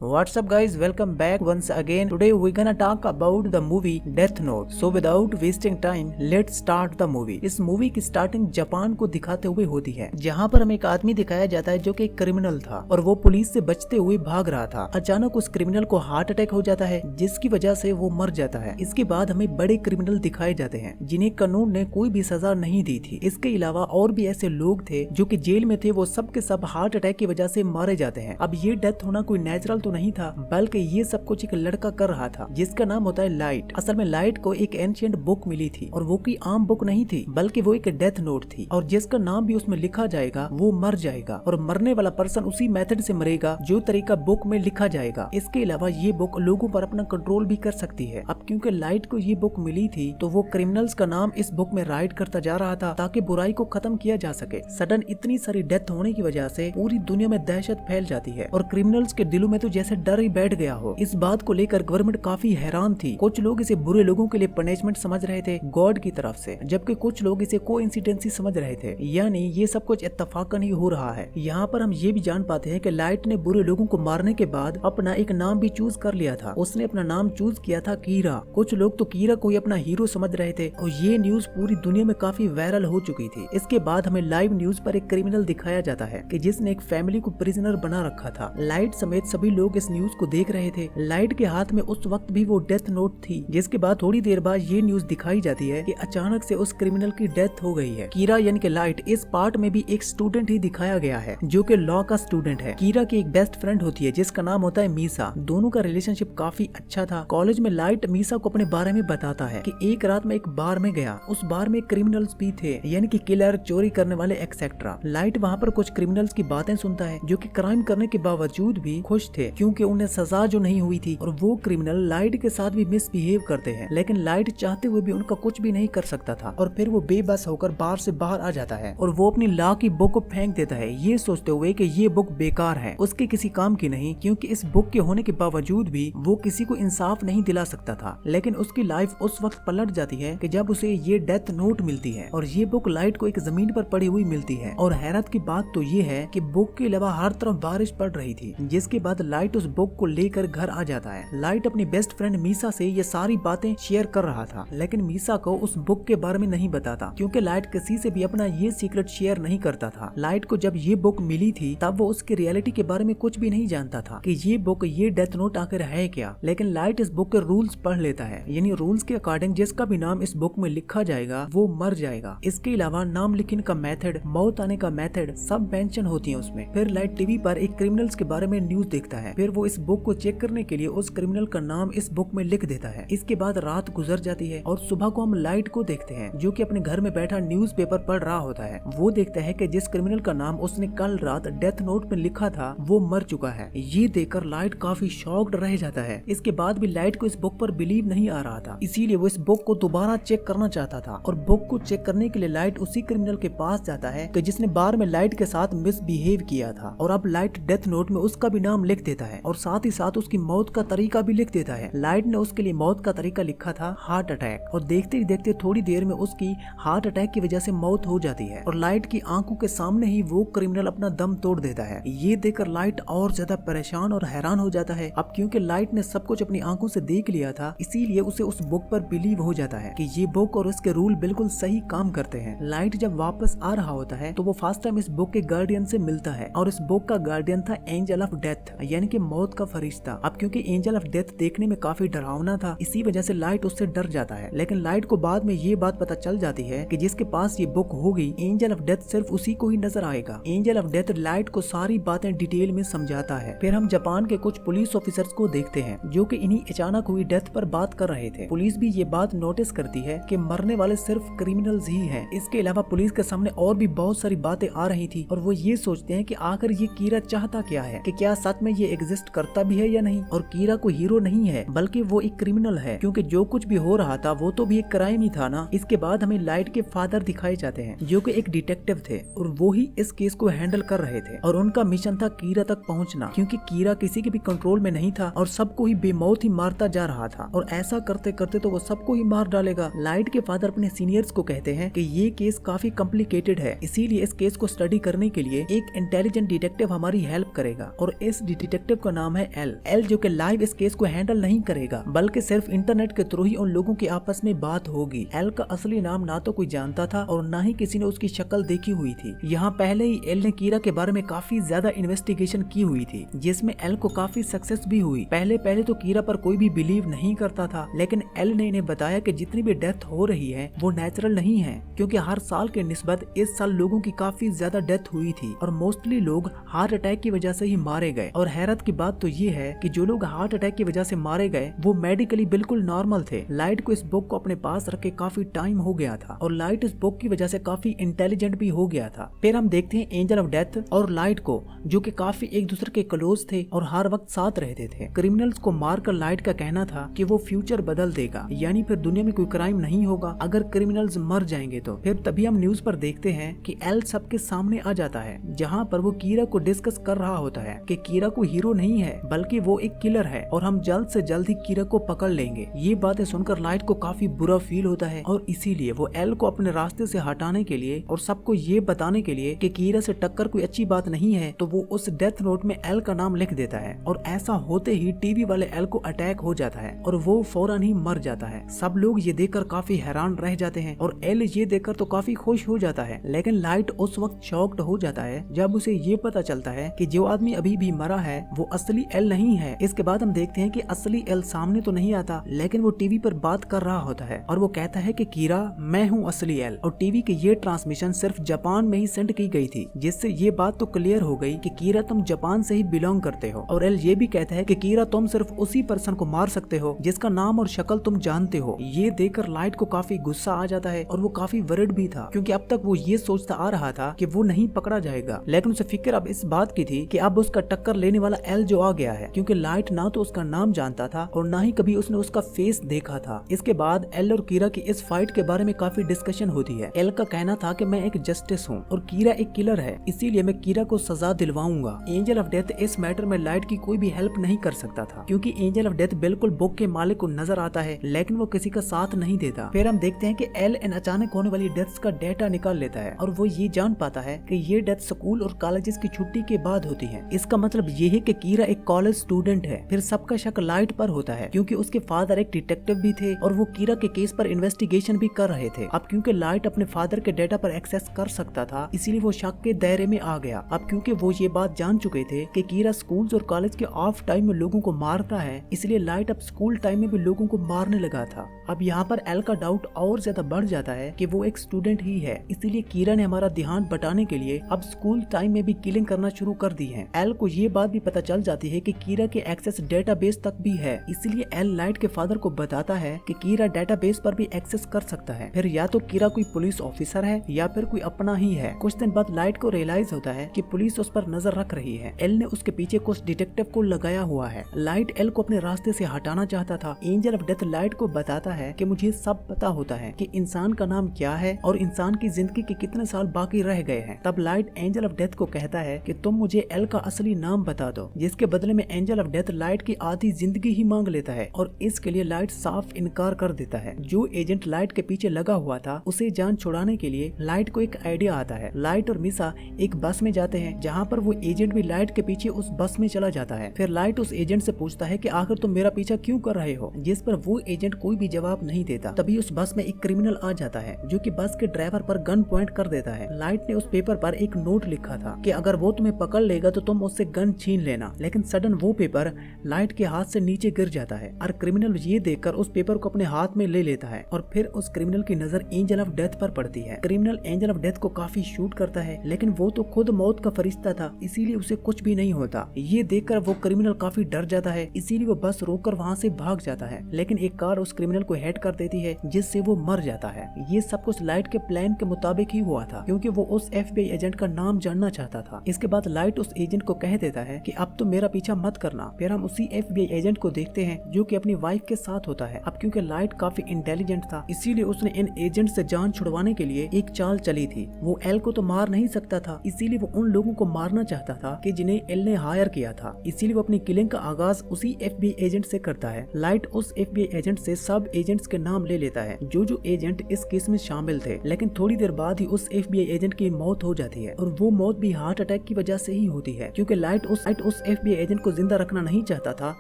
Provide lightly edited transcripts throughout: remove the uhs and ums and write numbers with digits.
What's up guys, welcome back once again. Today we're gonna talk about the movie Death Note. So without wasting time, let's start the movie. इस movie की starting Japan को दिखाते हुए होती है, जहाँ पर हमें एक आदमी दिखाया जाता है जो कि एक क्रिमिनल था और वो पुलिस से बचते हुए भाग रहा था। अचानक उस क्रिमिनल को हार्ट अटैक हो जाता है जिसकी वजह से वो मर जाता है। इसके बाद हमें बड़े क्रिमिनल दिखाए जाते हैं जिन्हें कानून ने कोई भी सजा नहीं दी थी। इसके अलावा और भी ऐसे लोग थे जो कि जेल में थे, वो सब के सब हार्ट अटैक की वजह से मारे जाते हैं। अब ये डेथ होना कोई नेचुरल नहीं था, बल्कि ये सब कुछ एक लड़का कर रहा था जिसका नाम होता है लाइट। असल में लाइट को एक एंशिएंट बुक मिली थी और वो की आम बुक नहीं थी, बल्कि वो एक डेथ नोट थी और जिसका नाम भी उसमें लिखा जाएगा वो मर जाएगा और मरने वाला पर्सन उसी मेथड से मरेगा जो तरीका बुक में लिखा जाएगा। इसके अलावा ये बुक लोगों पर अपना कंट्रोल भी कर सकती है। अब क्योंकि लाइट को ये बुक मिली थी तो वो क्रिमिनल्स का नाम इस बुक में राइट करता जा रहा था ताकि बुराई को खत्म किया जा सके। सडन इतनी सारी डेथ होने की वजह से पूरी दुनिया में दहशत फैल जाती है और क्रिमिनल्स के दिलों में तो जैसे डर ही बैठ गया हो। इस बात को लेकर गवर्नमेंट काफी हैरान थी। कुछ लोग इसे बुरे लोगों के लिए पनिशमेंट समझ रहे थे गॉड की तरफ से, जबकि कुछ लोग इसे कोइंसिडेंसी समझ रहे थे, यानी ये सब कुछ इत्तफाकन ही हो रहा है। यहाँ पर हम ये भी जान पाते हैं कि लाइट ने बुरे लोगों को मारने के बाद अपना एक नाम भी चूज कर लिया था। उसने अपना नाम चूज किया था कीरा। कुछ लोग तो कीरा को ही अपना हीरो समझ रहे थे और ये न्यूज पूरी दुनिया में काफी वायरल हो चुकी थी। इसके बाद हमें लाइव न्यूज पर एक क्रिमिनल दिखाया जाता है कि जिसने एक फैमिली को प्रिजनर बना रखा था। लाइट समेत सभी लोग इस न्यूज को देख रहे थे। लाइट के हाथ में उस वक्त भी वो डेथ नोट थी, जिसके बाद थोड़ी देर बाद ये न्यूज दिखाई जाती है कि अचानक से उस क्रिमिनल की डेथ हो गई है। कीरा यानी कि लाइट इस पार्ट में भी एक स्टूडेंट ही दिखाया गया है जो कि लॉ का स्टूडेंट है। कीरा की एक बेस्ट फ्रेंड होती है जिसका नाम होता है मीसा। दोनों का रिलेशनशिप काफी अच्छा था। कॉलेज में लाइट मीसा को अपने बारे में बताता है कि एक रात में एक बार में गया, उस बार में क्रिमिनल्स भी थे, यानी कि किलर, चोरी करने वाले एक्सेट्रा। लाइट वहाँ पर कुछ क्रिमिनल्स की बातें सुनता है जो कि क्राइम करने के बावजूद भी खुश थे क्योंकि उन्हें सजा जो नहीं हुई थी, और वो क्रिमिनल लाइट के साथ भी मिसबिहेव करते हैं, लेकिन लाइट चाहते हुए भी उनका कुछ भी नहीं कर सकता था और फिर वो बेबस होकर बार से बाहर आ जाता है और वो अपनी लॉ की बुक को फेंक देता है, ये सोचते हुए कि ये बुक बेकार है, उसके किसी काम की नहीं, क्योंकि इस बुक के होने के बावजूद भी वो किसी को इंसाफ नहीं दिला सकता था। लेकिन उसकी लाइफ उस वक्त पलट जाती है कि जब उसे ये डेथ नोट मिलती है और ये बुक लाइट को एक जमीन पर पड़ी हुई मिलती है। और हैरत की बात तो ये है कि बुक के अलावा हर तरफ बारिश पड़ रही थी, जिसके बाद लाइट उस बुक को लेकर घर आ जाता है। लाइट अपनी बेस्ट फ्रेंड मीसा से ये सारी बातें शेयर कर रहा था, लेकिन मीसा को उस बुक के बारे में नहीं बताता क्योंकि लाइट किसी से भी अपना ये सीक्रेट शेयर नहीं करता था। लाइट को जब ये बुक मिली थी तब वो उसकी रियलिटी के बारे में कुछ भी नहीं जानता था कि ये बुक, ये डेथ नोट आखिर है क्या। लेकिन लाइट इस बुक के रूल्स पढ़ लेता है, यानी रूल्स के अकॉर्डिंग जिसका भी नाम इस बुक में लिखा जाएगा वो मर जाएगा। इसके अलावा नाम लिखने का मेथड, मौत आने का मेथड सब मेंशन होती है उसमें। फिर लाइट टीवी पर एक क्रिमिनल्स के बारे में न्यूज देखता है, फिर वो इस बुक को चेक करने के लिए उस क्रिमिनल का नाम इस बुक में लिख देता है। इसके बाद रात गुजर जाती है और सुबह को हम लाइट को देखते हैं जो कि अपने घर में बैठा न्यूज़पेपर पढ़ रहा होता है। वो देखता है कि जिस क्रिमिनल का नाम उसने कल रात डेथ नोट में लिखा था वो मर चुका है। ये देखकर लाइट काफी शॉक्ड रह जाता है। इसके बाद भी लाइट को इस बुक पर बिलीव नहीं आ रहा था, इसीलिए वो इस बुक को दोबारा चेक करना चाहता था और बुक को चेक करने के लिए लाइट उसी क्रिमिनल के पास जाता है कि जिसने बार में लाइट के साथ मिसबिहेव किया था। और अब लाइट डेथ नोट में उसका भी नाम लिख देता है और साथ ही साथ उसकी मौत का तरीका भी लिख देता है। लाइट ने उसके लिए मौत का तरीका लिखा था हार्ट अटैक, और देखते ही देखते थोड़ी देर में उसकी हार्ट अटैक की वजह से मौत हो जाती है और लाइट की आंखों के सामने ही वो क्रिमिनल अपना दम तोड़ देता है। ये देखकर लाइट और ज्यादा परेशान और हैरान हो जाता है। अब क्योंकि लाइट ने सब कुछ अपनी आंखों से देख लिया था, इसीलिए उसे उस बुक पर बिलीव हो जाता है कि ये बुक और उसके रूल बिल्कुल सही काम करते हैं। लाइट जब वापस आ रहा होता है तो वो फर्स्ट टाइम इस बुक के गार्डियन से मिलता है और इस बुक का गार्डियन था एंजल ऑफ डेथ, यानी कि मौत का फरिश्ता। अब क्योंकि एंजल ऑफ डेथ देखने में काफी डरावना था, इसी वजह से लाइट उससे डर जाता है। लेकिन लाइट को बाद में ये बात पता चल जाती है कि जिसके पास ये बुक होगी एंजल ऑफ डेथ सिर्फ उसी को ही नजर आएगा। एंजल ऑफ डेथ लाइट को सारी बातें डिटेल में समझाता है। फिर हम जापान के कुछ पुलिस ऑफिसर्स को देखते हैं जो कि इन्हीं अचानक हुई डेथ पर बात कर रहे थे। पुलिस भी ये बात नोटिस करती है कि मरने वाले सिर्फ क्रिमिनल्स ही हैं। इसके अलावा पुलिस के सामने और भी बहुत सारी बातें आ रही थी और वो ये सोचते हैं कि आखिर ये कीरा चाहता क्या है, कि क्या सच में ये एग्जिस्ट करता भी है या नहीं। और कीरा को हीरो नहीं है बल्कि वो एक क्रिमिनल है, क्योंकि जो कुछ भी हो रहा था वो तो भी एक क्राइम ही था ना। इसके बाद हमें लाइट के फादर दिखाए जाते हैं जो कि एक डिटेक्टिव थे और वो ही इस केस को हैंडल कर रहे थे और उनका मिशन था कीरा तक पहुंचना, क्योंकि कीरा किसी के भी कंट्रोल में नहीं था और सबको ही बेमौत ही मारता जा रहा था और ऐसा करते करते तो वो सबको ही मार डालेगा। लाइट के फादर अपने सीनियर्स को कहते हैं कि ये केस काफी कॉम्प्लिकेटेड है, इसीलिए इस केस को स्टडी करने के लिए एक इंटेलिजेंट डिटेक्टिव हमारी हेल्प करेगा और इस डिटेक्टिव डिटेक्टिव का नाम है एल जो कि लाइव इस केस को हैंडल नहीं करेगा, बल्कि सिर्फ इंटरनेट के थ्रू ही उन लोगों की आपस में बात होगी। एल का असली नाम ना तो कोई जानता था और ना ही किसी ने उसकी शक्ल देखी हुई थी। यहाँ पहले ही एल ने कीरा के बारे में काफी ज्यादा इन्वेस्टिगेशन की हुई थी, जिसमें एल को काफी सक्सेस भी हुई। पहले तो कीरा पर कोई भी बिलीव नहीं करता था, लेकिन एल ने इन्हें बताया कि जितनी भी डेथ हो रही है वो नेचुरल नहीं है, क्योंकि हर साल के निस्बत इस साल लोगों की काफी ज्यादा डेथ हुई थी और मोस्टली लोग हार्ट अटैक की वजह से ही मारे गए। और हैरत की बात तो ये है कि जो लोग हार्ट अटैक की वजह से मारे गए वो मेडिकली बिल्कुल नॉर्मल थे। लाइट को इस बुक को अपने पास रख के काफी टाइम हो गया था और लाइट इस बुक की वजह से काफी इंटेलिजेंट भी हो गया था। फिर हम देखते हैं एंजल ऑफ डेथ और लाइट को, जो कि काफी एक दूसरे के क्लोज थे और हर वक्त साथ रहते थे। क्रिमिनल्स को मारकर लाइट का कहना था कि वो फ्यूचर बदल देगा, यानी फिर दुनिया में कोई क्राइम नहीं होगा अगर क्रिमिनल्स मर जाएंगे तो। फिर तभी हम न्यूज पर देखते हैं कि एल सबके सामने आ जाता है, जहाँ पर वो कीरा को डिस्कस कर रहा होता है कि कीरा को हीरो नहीं है बल्कि वो एक किलर है और हम जल्द से जल्द ही कीरा को पकड़ लेंगे। ये बातें सुनकर लाइट को काफी बुरा फील होता है और इसीलिए वो एल को अपने रास्ते से हटाने के लिए और सबको ये बताने के लिए कि कीरा से टक्कर कोई अच्छी बात नहीं है, तो वो उस डेथ नोट में एल का नाम लिख देता है। और ऐसा होते ही टीवी वाले एल को अटैक हो जाता है और वो फौरन ही मर जाता है। सब लोग ये देखकर काफी हैरान रह जाते हैं और एल ये देखकर तो काफी खुश हो जाता है, लेकिन लाइट उस वक्त शॉक्ड हो जाता है जब उसे ये पता चलता है कि जो आदमी अभी भी मरा है वो असली एल नहीं है। इसके बाद हम देखते हैं कि असली एल सामने तो नहीं आता, लेकिन वो टीवी पर बात कर रहा होता है और वो कहता है कि कीरा मैं हूँ असली एल। और टीवी की ये ट्रांसमिशन सिर्फ जापान में ही सेंड की गई थी, जिससे ये बात तो क्लियर हो गई कि कीरा तुम जापान से ही बिलोंग करते हो। और एल ये भी कहता है कि कीरा तुम सिर्फ उसी पर्सन को मार सकते हो जिसका नाम और शक्ल तुम जानते हो। ये देखकर लाइट को काफी गुस्सा आ जाता है और वो काफी वरिड भी था, क्योंकि अब तक वो ये सोचता आ रहा था कि वो नहीं पकड़ा जाएगा, लेकिन उसे फिक्र अब इस बात की थी कि अब उसका टक्कर लेने वाला एल जो आ गया है, क्योंकि लाइट ना तो उसका नाम जानता था और ना ही कभी उसने उसका फेस देखा था। इसके बाद एल और कीरा की इस फाइट के बारे में काफी डिस्कशन होती है। एल का कहना था कि मैं एक जस्टिस हूँ और कीरा एक किलर है, इसीलिए मैं कीरा को सजा दिलवाऊंगा। एंजल ऑफ डेथ इस मैटर में लाइट की कोई भी हेल्प नहीं कर सकता था, क्योंकि एंजल ऑफ डेथ बिल्कुल बुक के मालिक को नजर आता है, लेकिन वो किसी का साथ नहीं देता। फिर हम देखते हैं कि एल इन अचानक होने वाली डेथ्स का डेटा निकाल लेता है और वो ये जान पाता है कि ये डेथ स्कूल और कॉलेजेस की छुट्टी के बाद होती है। इसका मतलब ये है कि कीरा एक कॉलेज स्टूडेंट है। फिर सबका शक लाइट पर होता है, क्योंकि उसके फादर एक डिटेक्टिव भी थे और वो कीरा के केस पर इन्वेस्टिगेशन भी कर रहे थे। अब क्योंकि लाइट अपने फादर के डेटा पर एक्सेस कर सकता था, इसीलिए वो शक के दायरे में आ गया। अब क्योंकि वो ये बात जान चुके थे कि कीरा स्कूल और कॉलेज के ऑफ टाइम में लोगों को मारता है, इसलिए लाइट अब स्कूल टाइम में भी लोगों को मारने लगा था। अब यहाँ पर एल का डाउट और ज्यादा बढ़ जाता है कि वो एक स्टूडेंट ही है, इसीलिए कीरा ने हमारा ध्यान बटाने के लिए अब स्कूल टाइम में भी किलिंग करना शुरू कर दी है। एल को ये बात भी पता चल जाती है कि कीरा के एक्सेस डेटाबेस तक भी है, इसलिए एल लाइट के फादर को बताता है कि कीरा डेटाबेस पर भी एक्सेस कर सकता है। फिर या तो कीरा कोई पुलिस ऑफिसर है या फिर कोई अपना ही है। कुछ दिन बाद लाइट को रियलाइज होता है कि पुलिस उस पर नजर रख रही है। एल ने उसके पीछे कुछ डिटेक्टिव को लगाया हुआ है। लाइट एल को अपने रास्ते से हटाना चाहता था। एंजल ऑफ डेथ लाइट को बताता है कि मुझे सब पता होता है कि इंसान का नाम क्या है और इंसान की जिंदगी के कितने साल बाकी रह गए हैं। तब लाइट एंजल ऑफ डेथ को कहता है कि तुम मुझे एल का असली नाम बता दो, जिसके बदले में एंजल ऑफ डेथ लाइट की आधी जिंदगी ही मांग लेता है और इसके लिए लाइट साफ इनकार कर देता है। जो एजेंट लाइट के पीछे लगा हुआ था उसे जान छुड़ाने के लिए लाइट को एक आइडिया आता है। लाइट और मिसा एक बस में जाते हैं, जहाँ पर वो एजेंट भी लाइट के पीछे उस बस में चला जाता है। फिर लाइट उस एजेंट से पूछता है कि आखिर तुम मेरा पीछा क्यों कर रहे हो, जिस पर वो एजेंट कोई भी जवाब नहीं देता। तभी उस बस में एक क्रिमिनल आ जाता है जो कि बस के ड्राइवर पर गन पॉइंट कर देता है। लाइट ने उस पेपर पर एक नोट लिखा था कि अगर वो तुम्हें पकड़ लेगा तो तुम उससे गन छीन लेना, लेकिन सडन वो पेपर लाइट के हाथ से नीचे गिर जाता है और क्रिमिनल ये देखकर उस पेपर को अपने हाथ में ले लेता है और फिर उस क्रिमिनल की नजर एंजल ऑफ डेथ पर पड़ती है। क्रिमिनल एंजल ऑफ डेथ को काफी शूट करता है, लेकिन वो तो खुद मौत का फरिश्ता था, इसीलिए उसे कुछ भी नहीं होता। ये देखकर वो क्रिमिनल काफी डर जाता है, इसीलिए वो बस रोककर वहाँ से भाग जाता है, लेकिन एक कार उस क्रिमिनल को हिट कर देती है जिससे वो मर जाता है। ये सब कुछ लाइट के प्लान के मुताबिक ही हुआ था, क्योंकि वो उस FBI एजेंट का नाम जानना चाहता था। इसके बाद लाइट उस एजेंट को कह देता है कि अब तो मेरा पीछा मत करना। फिर हम उसी FBI एजेंट को देखते हैं जो कि अपनी वाइफ के साथ होता है। अब क्योंकि लाइट काफी इंटेलिजेंट था, इसीलिए उसने इन एजेंट से जान छुड़वाने के लिए एक चाल चली थी। वो एल को तो मार नहीं सकता था, इसीलिए वो उन लोगों को मारना चाहता था कि जिन्हें एल ने हायर किया था। इसीलिए वो अपनी किलिंग का आगाज उसी FBI एजेंट से करता है। लाइट उस FBI एजेंट से सब एजेंट्स के नाम ले लेता है जो एजेंट इस केस में शामिल थे, लेकिन थोड़ी देर बाद ही उस FBI एजेंट की मौत हो जाती है और वो मौत भी हार्ट अटैक की वजह से ही होती है, क्योंकि लाइट उस उस FBI एजेंट को जिंदा रखना नहीं चाहता था,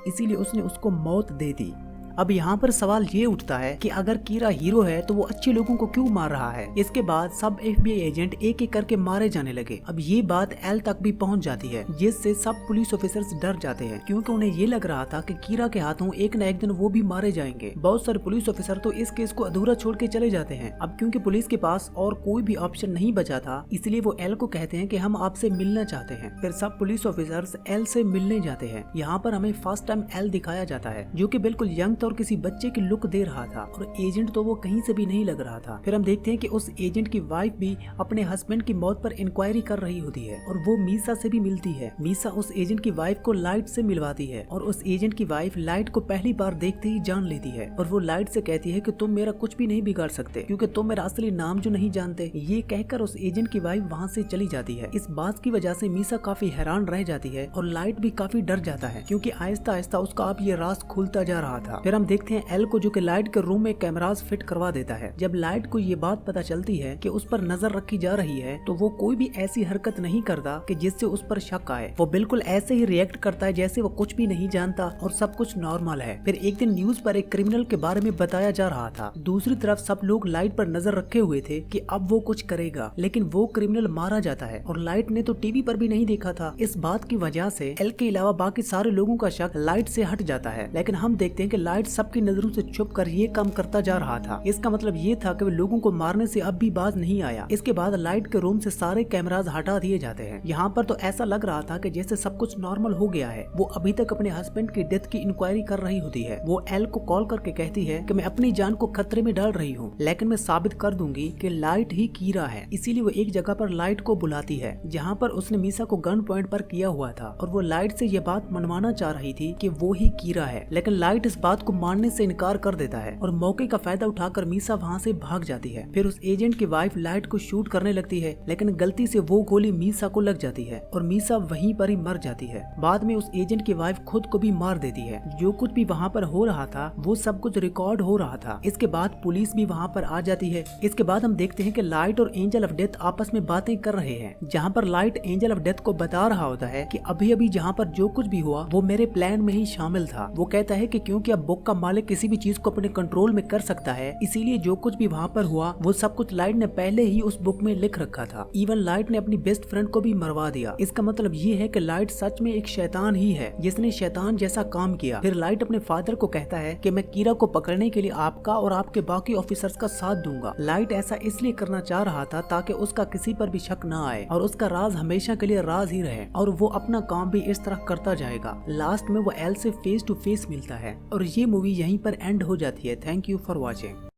इसीलिए उसने उसको मौत दे दी। अब यहाँ पर सवाल ये उठता है कि अगर कीरा हीरो है तो वो अच्छे लोगों को क्यों मार रहा है। इसके बाद सब FBI एजेंट एक एक करके मारे जाने लगे। अब ये बात एल तक भी पहुँच जाती है, जिससे सब पुलिस ऑफिसर्स डर जाते हैं, क्योंकि उन्हें ये लग रहा था कि कीरा के हाथों एक न एक दिन वो भी मारे जाएंगे। बहुत सारे पुलिस ऑफिसर तो इस केस को अधूरा छोड़ के चले जाते हैं। अब क्योंकि पुलिस के पास और कोई भी ऑप्शन नहीं बचा था, इसलिए वो एल को कहते हैं कि हम आपसे मिलना चाहते हैं। फिर सब पुलिस ऑफिसर्स एल से मिलने जाते हैं। यहाँ पर हमें फर्स्ट टाइम एल दिखाया जाता है, जो कि बिल्कुल यंग और किसी बच्चे की लुक दे रहा था, और एजेंट तो वो कहीं से भी नहीं लग रहा था। फिर हम देखते हैं कि उस एजेंट की वाइफ भी अपने हस्बैंड की मौत पर इंक्वायरी कर रही होती है, और वो मीसा से भी मिलती है। मीसा उस एजेंट की वाइफ को लाइट से मिलवाती है, और उस एजेंट की वाइफ लाइट को पहली बार देखते ही जान लेती है, और वो लाइट से कहती है कि तुम मेरा कुछ भी नहीं बिगाड़ सकते, क्योंकि तुम मेरा असली नाम जो नहीं जानते। ये कहकर उस एजेंट की वाइफ वहाँ से चली जाती है। इस बात की वजह से मीसा काफी हैरान रह जाती है, और लाइट भी काफी डर जाता है, क्योंकि आहिस्ता आहिस्ता उसका अब ये राज खुलता जा रहा था। फिर हम देखते हैं एल को, जो कि लाइट के रूम में कैमरास फिट करवा देता है। जब लाइट को ये बात पता चलती है कि उस पर नजर रखी जा रही है, तो वो कोई भी ऐसी हरकत नहीं करता कि जिससे उस पर शक आए। वो बिल्कुल ऐसे ही रिएक्ट करता है जैसे वो कुछ भी नहीं जानता और सब कुछ नॉर्मल है। फिर एक दिन न्यूज पर एक क्रिमिनल के बारे में बताया जा रहा था। दूसरी तरफ सब लोग लाइट पर नजर रखे हुए थे कि अब वो कुछ करेगा, लेकिन वो क्रिमिनल मारा जाता है, और लाइट ने तो टीवी पर भी नहीं देखा था। इस बात की वजह से एल के अलावा बाकी सारे लोगों का शक लाइट से हट जाता है। लेकिन हम देखते हैं कि लाइट सबकी नजरों से छुप कर ये काम करता जा रहा था। इसका मतलब ये था कि लोगों को मारने से अब भी बाज नहीं आया। इसके बाद लाइट के रूम से सारे कैमरास हटा दिए जाते हैं। यहाँ पर तो ऐसा लग रहा था कि जैसे सब कुछ नॉर्मल हो गया है। वो अभी तक अपने हस्बैंड की डेथ की इंक्वायरी कर रही होती है। वो एल को कॉल करके कहती है कि मैं अपनी जान को खतरे में डाल रही हूँ, लेकिन मैं साबित कर दूंगी कि लाइट ही कीरा है। इसीलिए वो एक जगह पर लाइट को बुलाती है, जहाँ पर उसने मीसा को गन पॉइंट पर किया हुआ था, और वो लाइट से ये बात मनवाना चाह रही थी कि वो ही कीरा है। लेकिन लाइट इस बात को मानने से इनकार कर देता है, और मौके का फायदा उठाकर मीसा वहाँ से भाग जाती है। फिर उस एजेंट की वाइफ लाइट को शूट करने लगती है, लेकिन गलती से वो गोली मीसा को लग जाती है, और मीसा वहीं पर ही मर जाती है। बाद में उस एजेंट की वाइफ खुद को भी मार देती है। जो कुछ भी वहाँ पर हो रहा था वो सब कुछ रिकॉर्ड हो रहा था। इसके बाद पुलिस भी वहाँ पर आ जाती है। इसके बाद हम देखते हैं कि लाइट और एंजल ऑफ डेथ आपस में बातें कर रहे हैं, जहाँ पर लाइट एंजल ऑफ डेथ को बता रहा होता है कि अभी अभी जहाँ पर जो कुछ भी हुआ वो मेरे प्लान में ही शामिल था। वो कहता है कि क्योंकि अब बुक का मालिक किसी भी चीज को अपने कंट्रोल में कर सकता है, इसीलिए जो कुछ भी वहाँ पर हुआ वो सब कुछ लाइट ने पहले ही उस बुक में लिख रखा था। इवन लाइट ने अपनी बेस्ट फ्रेंड को भी मरवा दिया। इसका मतलब ये है कि लाइट सच में एक शैतान ही है, जिसने शैतान जैसा काम किया। फिर लाइट अपने फादर को कहता है कि मैं कीरा को पकड़ने के लिए आपका और आपके बाकी ऑफिसर्स का साथ दूंगा। लाइट ऐसा इसलिए करना चाह रहा था ताकि उसका किसी पर भी शक न आए, और उसका राज हमेशा के लिए राज ही रहे, और वो अपना काम भी इस तरह करता जाएगा। लास्ट में वो एल से फेस टू फेस मिलता है, और ये मूवी यहीं पर एंड हो जाती है। Thank you for watching.